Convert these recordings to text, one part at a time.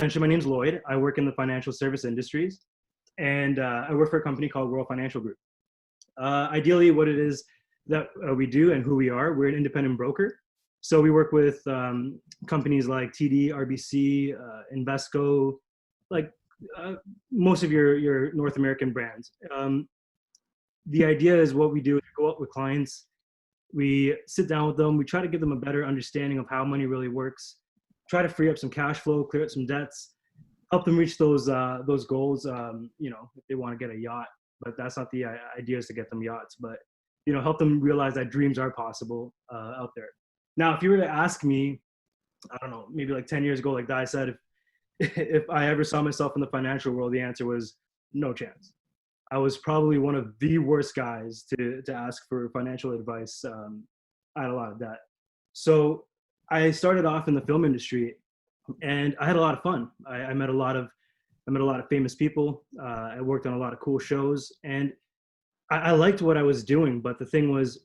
mentioned, my name's Lloyd. I work in the financial service industries, and I work for a company called World Financial Group. Ideally, what it is that we do and who we are, we're an independent broker. So we work with companies like TD, RBC, Invesco, like most of your North American brands. The idea is what we do is we go out with clients, we sit down with them, we try to give them a better understanding of how money really works, try to free up some cash flow, clear up some debts, help them reach those goals. If they want to get a yacht, but that's not the idea is to get them yachts, but help them realize that dreams are possible out there. Now, if you were to ask me, I don't know, maybe like 10 years ago, like Di said, if I ever saw myself in the financial world, the answer was no chance. I was probably one of the worst guys to ask for financial advice. I had a lot of debt. So I started off in the film industry, and I had a lot of fun. I met a lot of famous people. I worked on a lot of cool shows, and I liked what I was doing. But the thing was,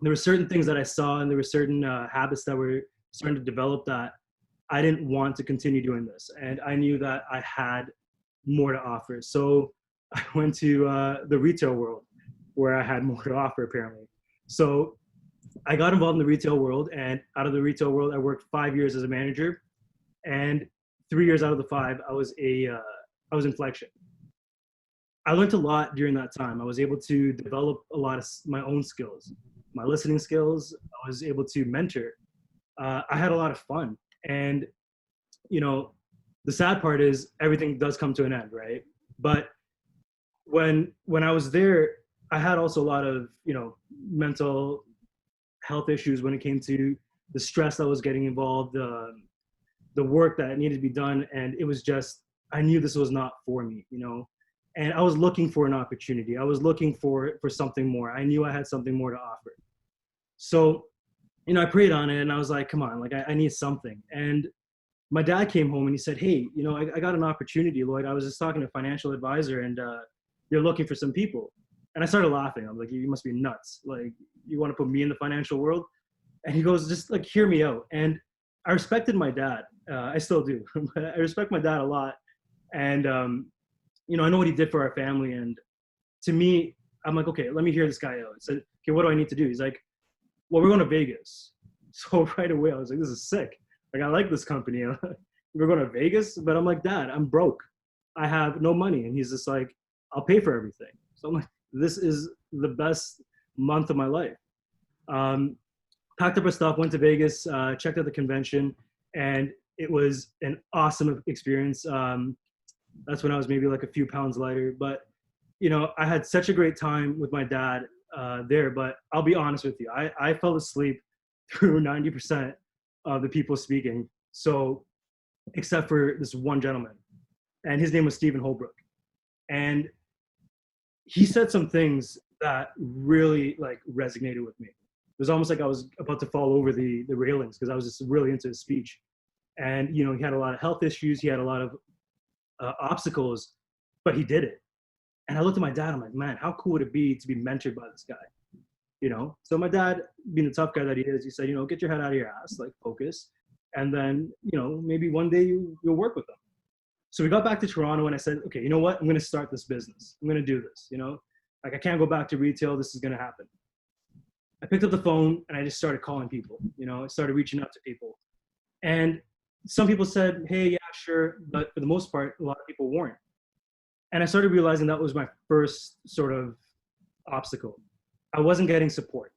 there were certain things that I saw, and there were certain habits that were starting to develop that I didn't want to continue doing this. And I knew that I had more to offer. So I went to the retail world, where I had more to offer, apparently. So I got involved in the retail world, and out of the retail world, I worked 5 years as a manager, and 3 years out of the 5, I was in flagship. I learned a lot during that time. I was able to develop a lot of my own skills, my listening skills. I was able to mentor. I had a lot of fun, and the sad part is everything does come to an end, right? But when I was there, I had also a lot of mental health issues when it came to the stress that was getting involved, the work that needed to be done, and it was just, I knew this was not for me, and I was looking for an opportunity. I was looking for something more. I knew I had something more to offer. So, I prayed on it, and I was like, come on, like I need something. And my dad came home and he said, hey, I got an opportunity, Lloyd. I was just talking to a financial advisor, and they're looking for some people. And I started laughing. I'm like, you must be nuts. Like, you want to put me in the financial world? And he goes, just like, hear me out. And I respected my dad. I still do. I respect my dad a lot. And, I know what he did for our family. And to me, I'm like, okay, let me hear this guy out. I said, okay, what do I need to do? He's like, well, we're going to Vegas. So right away, I was like, this is sick. Like, I like this company. We're going to Vegas. But I'm like, Dad, I'm broke. I have no money. And he's just like, I'll pay for everything. So I'm like, this is the best month of my life. Packed up our stuff, went to Vegas, checked out the convention, and it was an awesome experience. That's when I was maybe like a few pounds lighter, but I had such a great time with my dad there. But I'll be honest with you, I fell asleep through 90% of the people speaking. So, except for this one gentleman, and his name was Stephen Holbrook, and he said some things that really like resonated with me. It was almost like I was about to fall over the railings because I was just really into his speech. And, he had a lot of health issues. He had a lot of obstacles, but he did it. And I looked at my dad, I'm like, man, how cool would it be to be mentored by this guy? So my dad, being the tough guy that he is, he said, get your head out of your ass, like focus. And then, maybe one day you'll work with them. So we got back to Toronto, and I said, okay, you know what? I'm going to start this business. I'm going to do this, like I can't go back to retail. This is going to happen. I picked up the phone and I just started calling people, I started reaching out to people. And some people said, hey, yeah, sure. But for the most part, a lot of people weren't. And I started realizing that was my first sort of obstacle. I wasn't getting support.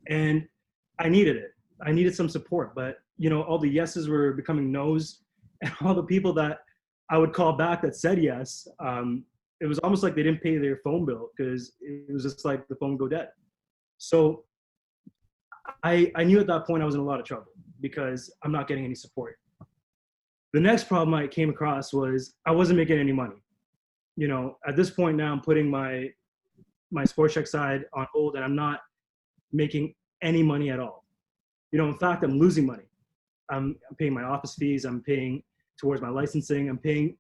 And I needed it. I needed some support. But, all the yeses were becoming nos. And all the people that I would call back that said yes, it was almost like they didn't pay their phone bill because it was just like the phone would go dead. So I knew at that point I was in a lot of trouble because I'm not getting any support. The next problem I came across was I wasn't making any money. At this point now I'm putting my sports check side on hold, and I'm not making any money at all. In fact, I'm losing money. I'm paying my office fees. I'm paying towards my licensing. I'm paying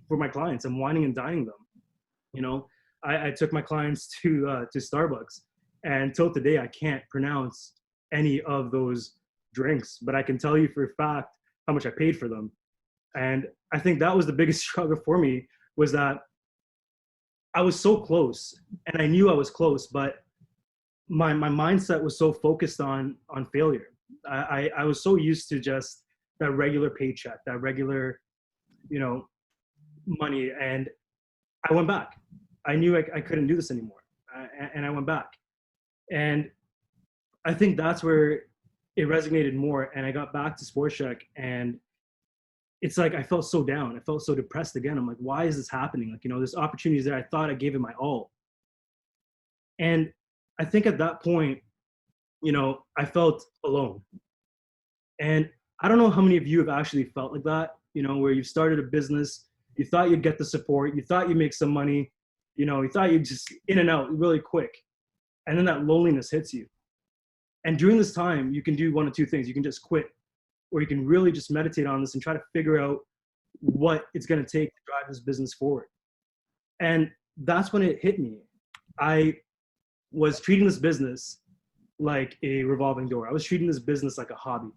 for my clients. I'm whining and dining them. I took my clients to Starbucks, and till today I can't pronounce any of those drinks, but I can tell you for a fact how much I paid for them. And I think that was the biggest struggle for me, was that I was so close, and I knew I was close, but my mindset was so focused on failure. I was so used to just that regular paycheck, that regular, you know, money. And I went back. I knew I couldn't do this anymore. And I went back. And I think that's where it resonated more. And I got back to Sports Check, and it's like I felt so down. I felt so depressed again. I'm like, why is this happening? Like, you know, there's opportunities there. I thought I gave it my all. And I think at that point, you know, I felt alone. And I don't know how many of you have actually felt like that, you know, where you've started a business, you thought you'd get the support, you thought you'd make some money, you know, you thought you'd just in and out really quick. And then that loneliness hits you. And during this time, you can do one of two things. You can just quit, or you can really just meditate on this and try to figure out what it's going to take to drive this business forward. And that's when it hit me. I was treating this business like a revolving door. I was treating this business like a hobby.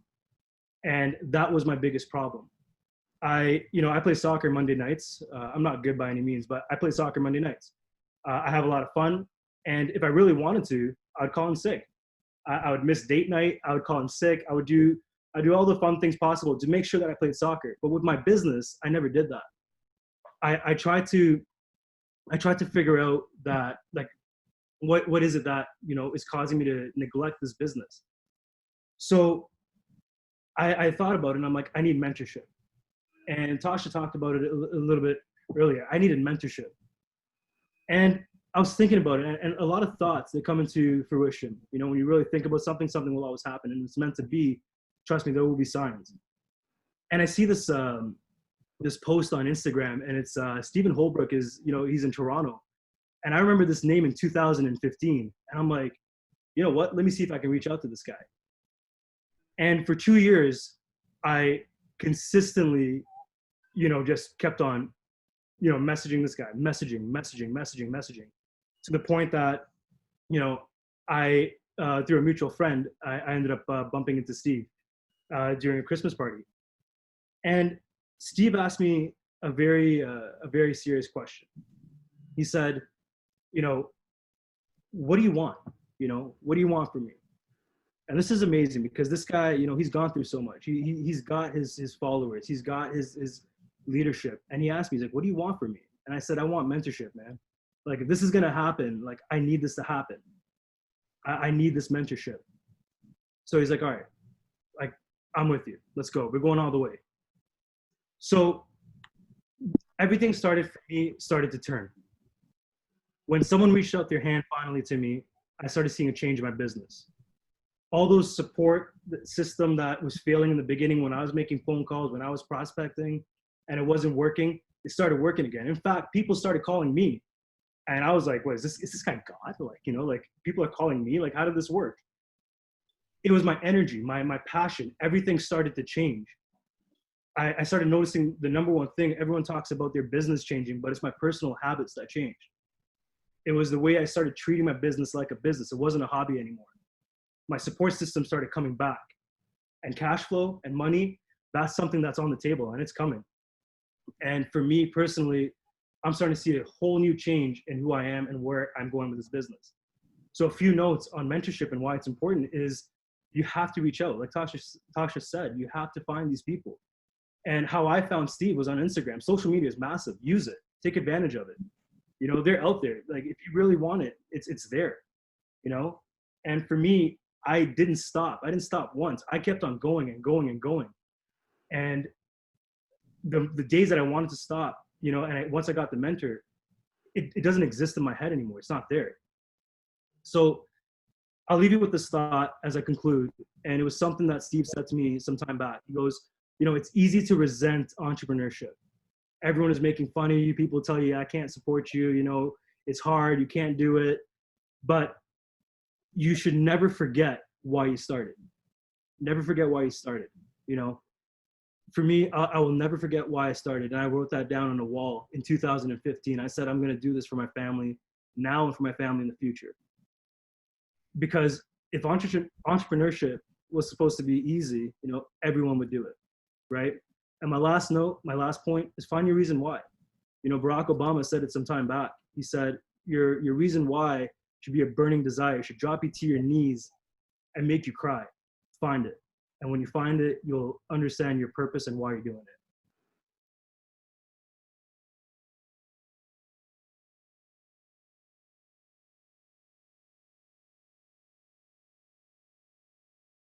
And that was my biggest problem. I play soccer Monday nights. I'm not good by any means, but I play soccer Monday nights. I have a lot of fun. And if I really wanted to, I'd call in sick. I would miss date night. I would call in sick. I do all the fun things possible to make sure that I played soccer. But with my business, I never did that. I tried to figure out that, like, what is it that, you know, is causing me to neglect this business. So I thought about it, and I'm like, I need mentorship. And Tasha talked about it a little bit earlier. I needed mentorship. And I was thinking about it, and a lot of thoughts that come into fruition. You know, when you really think about something, something will always happen, and it's meant to be. Trust me, there will be signs. And I see this this post on Instagram, and it's Stephen Holbrook is, you know, he's in Toronto. And I remember this name in 2015. And I'm like, you know what? Let me see if I can reach out to this guy. And for 2 years, I consistently, you know, just kept on, you know, messaging this guy, messaging, to the point that, you know, I, through a mutual friend, I ended up bumping into Steve during a Christmas party. And Steve asked me a very serious question. He said, you know, what do you want? You know, what do you want from me? And this is amazing, because this guy, you know, he's gone through so much. He's got his followers, he's got his leadership. And he asked me, he's like, what do you want from me? And I said, I want mentorship, man. Like, if this is gonna happen, like, I need this to happen. I need this mentorship. So he's like, all right, like, I'm with you. Let's go. We're going all the way. So everything started to turn. When someone reached out their hand finally to me, I started seeing a change in my business. All those support system that was failing in the beginning, when I was making phone calls, when I was prospecting and it wasn't working, it started working again. In fact, people started calling me, and I was like, what is this guy God? Like, you know, like, people are calling me, like, how did this work? It was my energy, my passion, everything started to change. I started noticing the number one thing, everyone talks about their business changing, but it's my personal habits that changed. It was the way I started treating my business like a business. It wasn't a hobby anymore. My support system started coming back, and cash flow and money, that's something that's on the table, and it's coming. And for me personally, I'm starting to see a whole new change in who I am and where I'm going with this business. So a few notes on mentorship and why it's important is you have to reach out. Like Tasha said, you have to find these people. And how I found Steve was on Instagram. Social media is massive. Use it. Take advantage of it. You know, they're out there. Like, if you really want it, it's there, you know? And for me, I didn't stop. I didn't stop once. I kept on going and going and going. And the days that I wanted to stop, you know, and once I got the mentor, it doesn't exist in my head anymore. It's not there. So I'll leave you with this thought as I conclude. And it was something that Steve said to me some time back. He goes, you know, it's easy to resent entrepreneurship. Everyone is making fun of you. People tell you, I can't support you. You know, it's hard. You can't do it. But you should never forget why you started. Never forget why you started. You know, for me, I will never forget why I started. And I wrote that down on a wall in 2015. I said, I'm going to do this for my family now and for my family in the future. Because if entrepreneurship was supposed to be easy, you know, everyone would do it, right? And my last point is find your reason why. You know, Barack Obama said it some time back. He said, your reason why should be a burning desire, should drop you to your knees and make you cry. Find it. And when you find it, you'll understand your purpose and why you're doing it.